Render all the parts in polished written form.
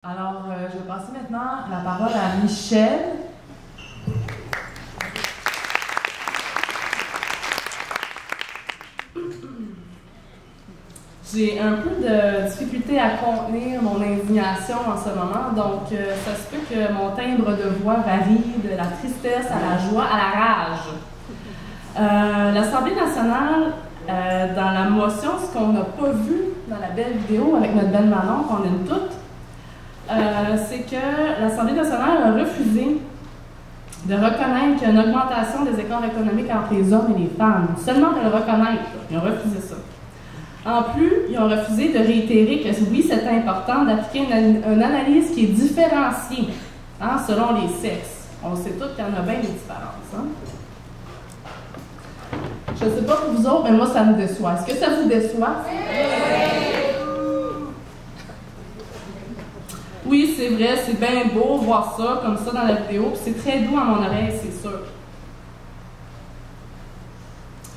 Alors, je vais passer maintenant la parole à Michel. J'ai un peu de difficulté à contenir mon indignation en ce moment, donc ça se peut que mon timbre de voix varie de la tristesse à la joie à la rage. L'Assemblée nationale, dans la motion, ce qu'on n'a pas vu dans la belle vidéo avec notre belle Manon, qu'on aime toutes, c'est que l'Assemblée nationale a refusé de reconnaître qu'il y a une augmentation des écarts économiques entre les hommes et les femmes. Seulement de le reconnaître, ils ont refusé ça. En plus, ils ont refusé de réitérer que oui, c'est important d'appliquer une analyse qui est différenciée selon les sexes. On sait tous qu'il y en a bien des différences. Je ne sais pas pour vous autres, mais moi, ça me déçoit. Est-ce que ça vous déçoit? Oui, c'est vrai, c'est bien beau voir ça, comme ça, dans la vidéo, puis c'est très doux à mon oreille, c'est sûr.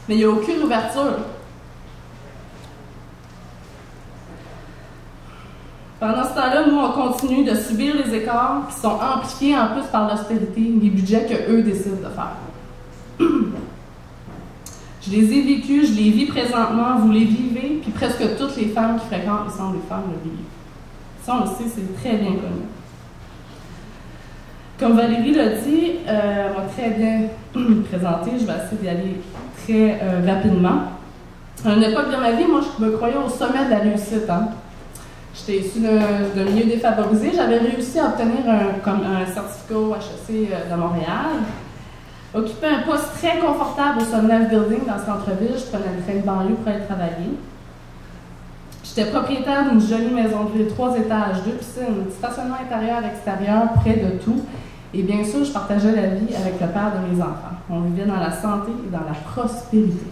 Mais il n'y a aucune ouverture. Pendant ce temps-là, nous, on continue de subir les écarts qui sont amplifiés en plus par l'austérité, les budgets qu'eux décident de faire. Je les ai vécus, je les vis présentement, vous les vivez, puis presque toutes les femmes qui fréquentent le Centre des femmes le vivent. Ça, on le sait, c'est très bien connu. Comme Valérie l'a dit, elle m'a très bien présenté, je vais essayer d'y aller très rapidement. À une époque de ma vie, moi, je me croyais au sommet de la réussite. J'étais issue d'un milieu défavorisé. J'avais réussi à obtenir un certificat au HEC de Montréal. Occupé un poste très confortable au Sunlife Building dans le centre-ville. Je prenais le train de banlieue pour aller travailler. J'étais propriétaire d'une jolie maison de ville, 3 étages, 2 piscines, stationnement intérieur et extérieur, près de tout. Et bien sûr, je partageais la vie avec le père de mes enfants. On vivait dans la santé et dans la prospérité.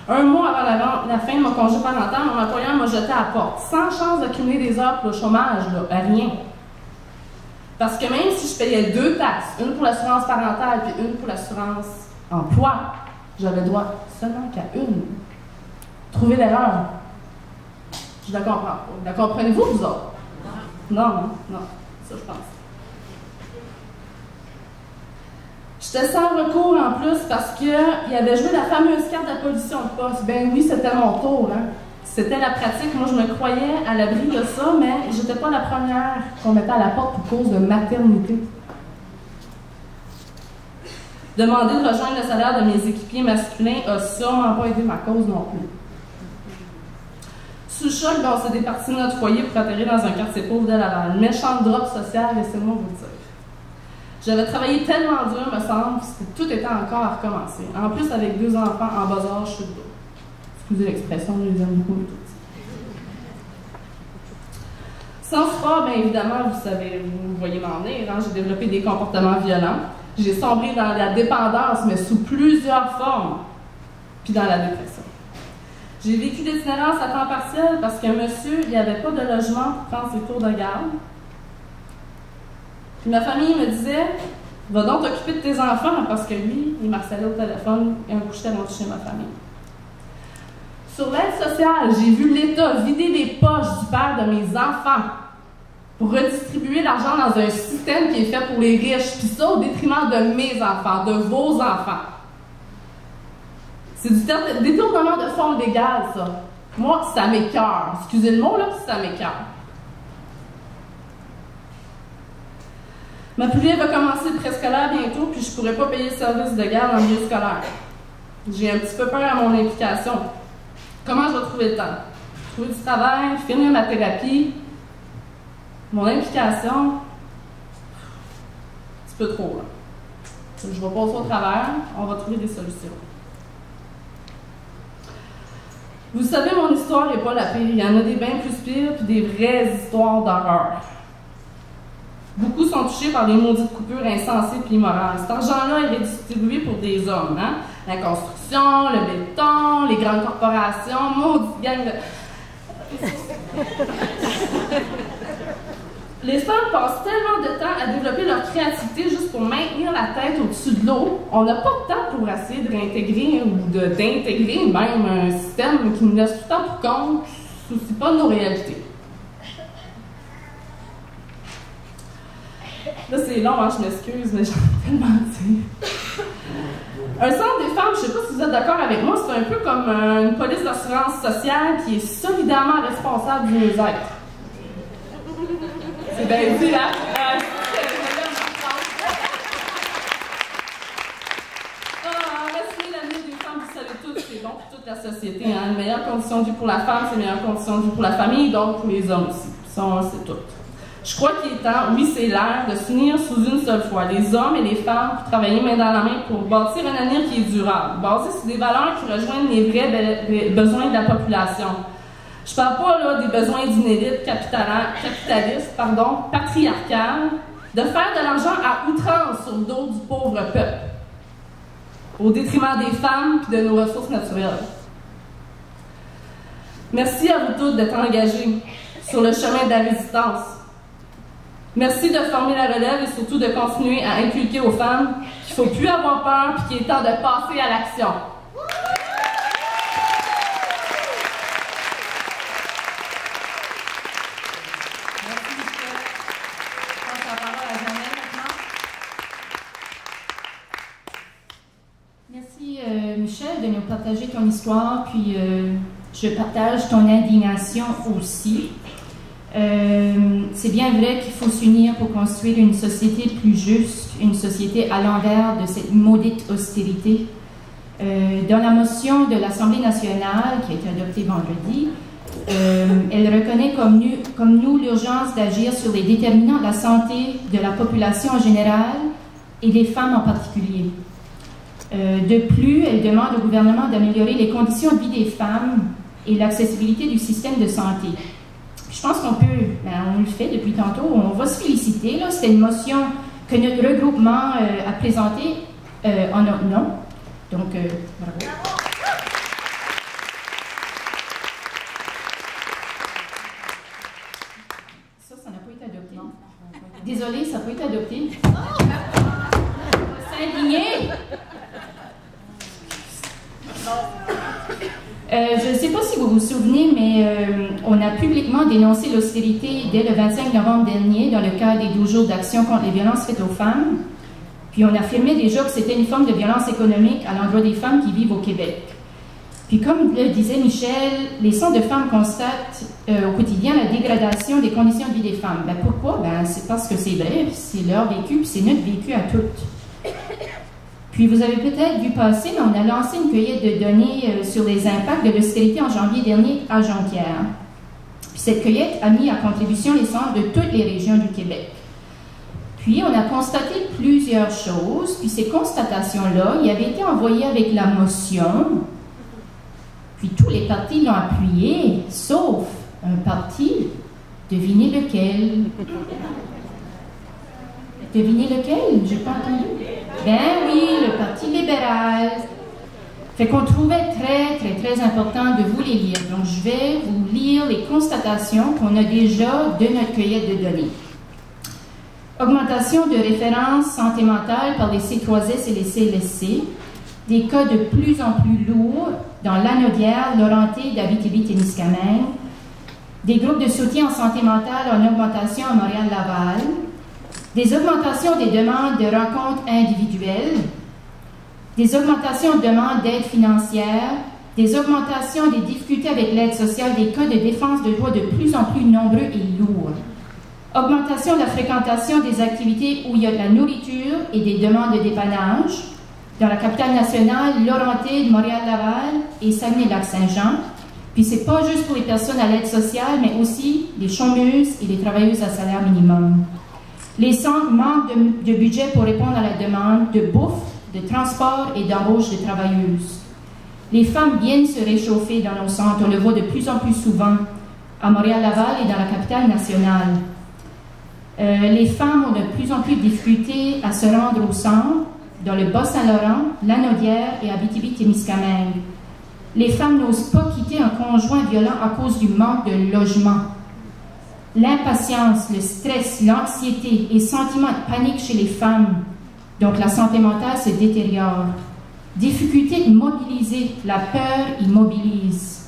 Un mois avant la fin de mon congé parental, mon employeur m'a jeté à la porte, sans chance d'accumuler des heures pour le chômage, rien. Parce que même si je payais 2 taxes, une pour l'assurance parentale et une pour l'assurance emploi, j'avais droit seulement qu'à une. Trouvez l'erreur. Je la comprends pas. La comprenez-vous, vous autres? Non. Ça, je pense. J'étais sans recours en plus parce qu'il avait joué la fameuse carte d'abolition de poste. Ben oui, c'était mon tour. C'était la pratique. Moi, je me croyais à l'abri de ça, mais j'étais pas la première qu'on mettait à la porte pour cause de maternité. Demander de rejoindre le salaire de mes équipiers masculins n'a sûrement pas aidé ma cause non plus. Sous le choc, on s'est départi de notre foyer pour atterrir dans un quartier pauvre de Laval. Une méchante drop sociale, laissez-moi vous le dire. J'avais travaillé tellement dur, me semble, que tout était encore à recommencer. En plus, avec 2 enfants en bas âge, je suis de dos. Excusez l'expression, je les aime beaucoup, les tous. Sans froid, bien évidemment, vous voyez m'en venir, j'ai développé des comportements violents. J'ai sombré dans la dépendance, mais sous plusieurs formes, puis dans la dépression. J'ai vécu d'itinérance à temps partiel parce qu'un monsieur, il n'y avait pas de logement pour prendre ses tours de garde. Puis ma famille me disait, va donc t'occuper de tes enfants, parce que lui, il m'harcelait au téléphone et un coup, j'étais rentrée chez ma famille. Sur l'aide sociale, j'ai vu l'État vider les poches du père de mes enfants pour redistribuer l'argent dans un système qui est fait pour les riches, puis ça au détriment de mes enfants, de vos enfants. C'est du détournement de fonds légal, ça. Moi, ça m'écoeure. Excusez le mot, là, ça m'écoeure. Ma plus vieille va commencer le préscolaire bientôt, puis je ne pourrai pas payer le service de garde en milieu scolaire. J'ai un petit peu peur à mon implication. Comment je vais trouver le temps? Trouver du travail, finir ma thérapie. Mon implication, un petit peu trop. Je vais passer au travers, on va trouver des solutions. Vous savez, mon histoire n'est pas la pire. Il y en a des bien plus pires, puis des vraies histoires d'horreur. Beaucoup sont touchés par les maudites coupures insensées et immorales. Cet argent-là est redistribué pour des hommes. La construction, le béton, les grandes corporations, maudite gang de... Les femmes passent tellement de temps à développer leur créativité juste pour maintenir la tête au-dessus de l'eau. On n'a pas de temps pour essayer de réintégrer ou d'intégrer même un système qui nous laisse tout le temps pour compte, qui ne soucie pas de nos réalités. Là, c'est long, hein, je m'excuse, mais j'en ai tellement dit. Un centre des femmes, je ne sais pas si vous êtes d'accord avec moi, c'est un peu comme une police d'assurance sociale qui est solidairement responsable du mieux-être. C'est bien dit, là. Assumer l'avenir des femmes, vous savez tous, c'est bon pour toute la société. Hein. Une meilleure condition de vie pour la femme, c'est une meilleure condition de vie pour la famille, donc pour les hommes aussi. Ça, on le sait tout. Je crois qu'il est temps, oui, c'est l'heure de s'unir sous une seule foi, les hommes et les femmes, pour travailler main dans la main pour bâtir un avenir qui est durable, basé sur des valeurs qui rejoignent les vrais besoins de la population. Je ne parle pas là, des besoins d'une élite capitaliste, patriarcale, de faire de l'argent à outrance sur le dos du pauvre peuple, au détriment des femmes et de nos ressources naturelles. Merci à vous tous d'être engagés sur le chemin de la résistance. Merci de former la relève et surtout de continuer à inculquer aux femmes qu'il ne faut plus avoir peur et qu'il est temps de passer à l'action. Merci, Michel. Je passe la parole à Janelle maintenant. Merci, Michel, de nous partager ton histoire, puis je partage ton indignation aussi. C'est bien vrai qu'il faut s'unir pour construire une société plus juste, une société à l'envers de cette maudite austérité. Dans la motion de l'Assemblée nationale, qui a été adoptée vendredi, elle reconnaît comme nous l'urgence d'agir sur les déterminants de la santé de la population en général et des femmes en particulier. De plus, elle demande au gouvernement d'améliorer les conditions de vie des femmes et l'accessibilité du système de santé. Je pense qu'on peut, on le fait depuis tantôt, on va se féliciter. C'était une motion que notre regroupement a présentée en notre nom. Donc, bravo. Ça n'a pas été adopté. Désolée, ça n'a pas été adopté. S'indigner. Je ne sais pas si vous vous souvenez, mais on a publiquement dénoncé l'austérité dès le 25 novembre dernier dans le cadre des 12 jours d'action contre les violences faites aux femmes. Puis on affirmait déjà que c'était une forme de violence économique à l'endroit des femmes qui vivent au Québec. Puis comme le disait Michel, les centres de femmes constatent au quotidien la dégradation des conditions de vie des femmes. Pourquoi? C'est parce que c'est vrai, c'est leur vécu, puis c'est notre vécu à toutes. Puis vous avez peut-être vu passer, mais on a lancé une cueillette de données sur les impacts de l'austérité en janvier dernier à Jonquière. Puis cette cueillette a mis à contribution les centres de toutes les régions du Québec. Puis on a constaté plusieurs choses, puis ces constatations-là, ils avaient été envoyées avec la motion, puis tous les partis l'ont appuyé, sauf un parti, devinez lequel? Devinez lequel? J'ai pas entendu. Ben oui, le Parti libéral. Fait qu'on trouvait très important de vous les lire. Donc, je vais vous lire les constatations qu'on a déjà de notre cueillette de données. Augmentation de références santé mentale par les C3S et les CLSC. Des cas de plus en plus lourds dans Lanaudière, Laurentides, Abitibi-Témiscamingue. Des groupes de soutien en santé mentale en augmentation à Montréal-Laval. Des augmentations des demandes de rencontres individuelles, des augmentations de demandes d'aide financière, des augmentations des difficultés avec l'aide sociale, des cas de défense de droits de plus en plus nombreux et lourds, augmentation de la fréquentation des activités où il y a de la nourriture et des demandes de dépannage, dans la capitale nationale, Laurentides, Montréal-Laval et Saguenay-Lac-Saint-Jean. Puis c'est pas juste pour les personnes à l'aide sociale, mais aussi les chômeuses et les travailleuses à salaire minimum. Les centres manquent de budget pour répondre à la demande de bouffe, de transport et d'embauche de travailleuses. Les femmes viennent se réchauffer dans nos centres, on le voit de plus en plus souvent, à Montréal-Laval et dans la capitale nationale. Les femmes ont de plus en plus de difficultés à se rendre au centre, dans le Bas-Saint-Laurent, Lanaudière et Abitibi-Témiscamingue. Les femmes n'osent pas quitter un conjoint violent à cause du manque de logement. l'impatience, le stress, l'anxiété et sentiments de panique chez les femmes. Donc la santé mentale se détériore. Difficulté de mobiliser, la peur immobilise.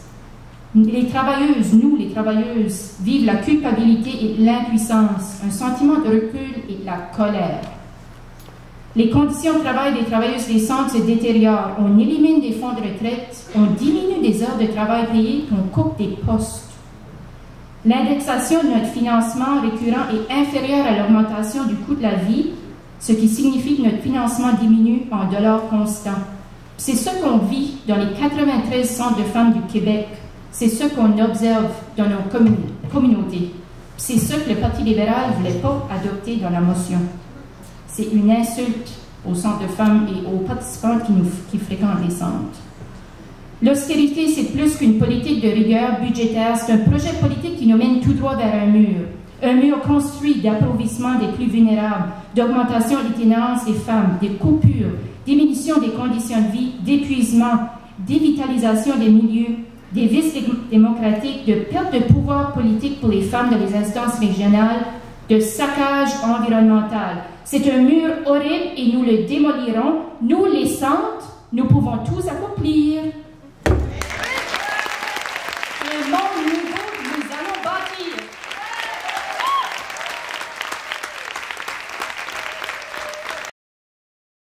Les travailleuses, nous les travailleuses, vivent la culpabilité et l'impuissance, un sentiment de recul et de la colère. Les conditions de travail des travailleuses des centres se détériorent. On élimine des fonds de retraite, on diminue des heures de travail payées, on coupe des postes. L'indexation de notre financement récurrent est inférieure à l'augmentation du coût de la vie, ce qui signifie que notre financement diminue en dollars constants. C'est ce qu'on vit dans les 93 centres de femmes du Québec. C'est ce qu'on observe dans nos communautés. C'est ce que le Parti libéral ne voulait pas adopter dans la motion. C'est une insulte aux centres de femmes et aux participantes qui fréquentent les centres. L'austérité, c'est plus qu'une politique de rigueur budgétaire, c'est un projet politique qui nous mène tout droit vers un mur construit d'appauvrissement des plus vulnérables, d'augmentation de l'itinérance des femmes, des coupures, diminution des conditions de vie, d'épuisement, dévitalisation des milieux, des vices démocratiques, de perte de pouvoir politique pour les femmes dans les instances régionales, de saccage environnemental. C'est un mur horrible et nous le démolirons. Nous, les centres, nous pouvons tous accomplir.